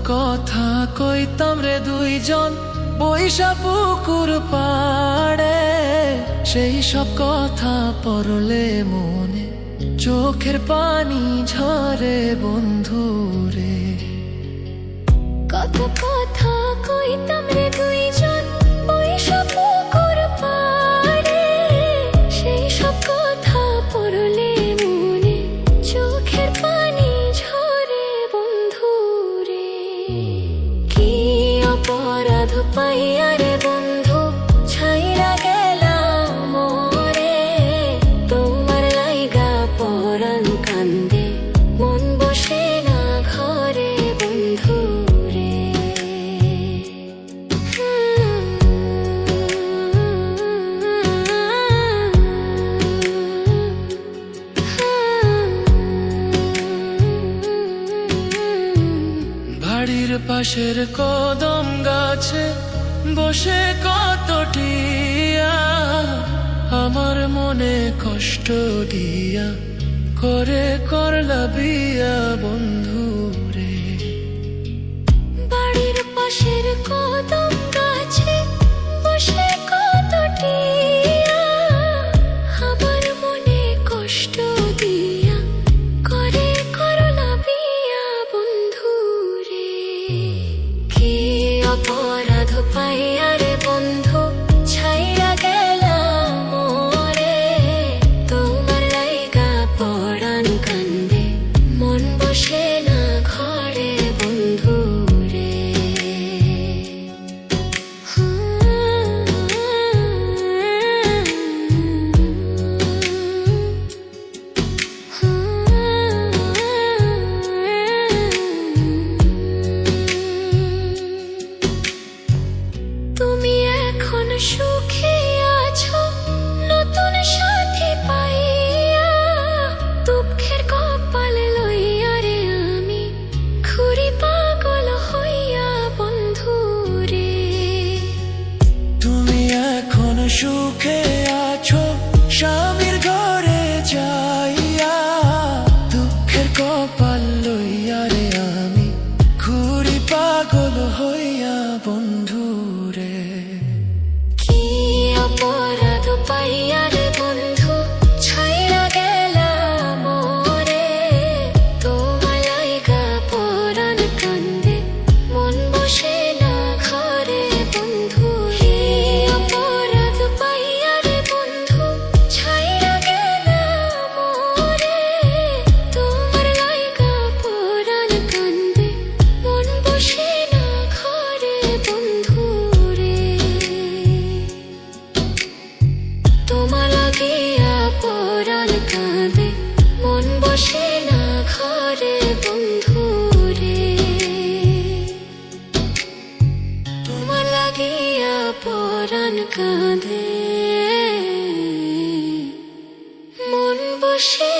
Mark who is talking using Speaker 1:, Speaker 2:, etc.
Speaker 1: কথা কইতাম রে দুইজন বৈশা পুকুর পাড়ে, সেই সব কথা পড়লে মনে চোখের পানি ঝরে বন্ধু রে।
Speaker 2: কত কথা কইতাম রে দুইজন বৈশা পুকুর পাড়ে, সেই সব কথা পড়লে মনে চোখের পানি ঝরে বন্ধু রে। কি অপরাধ পাইয়া রে বন্ধু ছাইরা গেলাম মোরে, তোমার লাইগা পরাণ কান্দে মন বসে না ঘরে বন্ধু রে।
Speaker 1: বাড়ির পাশের কদম গাছে বসে কত টিয়া, আমার মনে কষ্ট দিয়া করে করলা বিয়া বন্ধু রে।
Speaker 2: বাড়ির পাশের কদম গাছে বসে কত টিয়া, আমার মনে কষ্ট দিয়া করে করলা বিয়া বন্ধু রে। কি অপরাধ পাইয়া রে বন্ধু ছাইরা গেলাম মোরে, তোমার লাইগা পরাণ কান্দে মন বসে না ঘরে বন্ধু রে। তুমি এখন সুখে আছো নতুন সাথী পাইয়া, দুঃখের কপাল লইয়া রে আমি ঘুরি পাগল হইয়া বন্ধু রে।
Speaker 1: তুমি এখন সুখে আছো স্বামীর ঘরে যাইয়া, দুঃখের কপাল লইয়া রে আমি ঘুরি পাগল হইয়া বন্ধু রে।
Speaker 2: কি অপরাধ পাইয়া রে বন্ধু ছাইরা গেলাম মোরে, তোমার লাইগা পরাণ কান্দে মন বসে না ঘরে বন্ধু রে। অপরাধ পাইয়া রে বন্ধু ছাইরা গেলাম মোরে, তোমার লাইগা পরাণ কান্দে মন বসে না ঘরে বন্ধু রে। তোমার লাগিয়া পরাণ কাঁদে মন বসে না ঘরে বন্ধু রে। তোমার লাগিয়া পরাণ কাঁদে মন বসে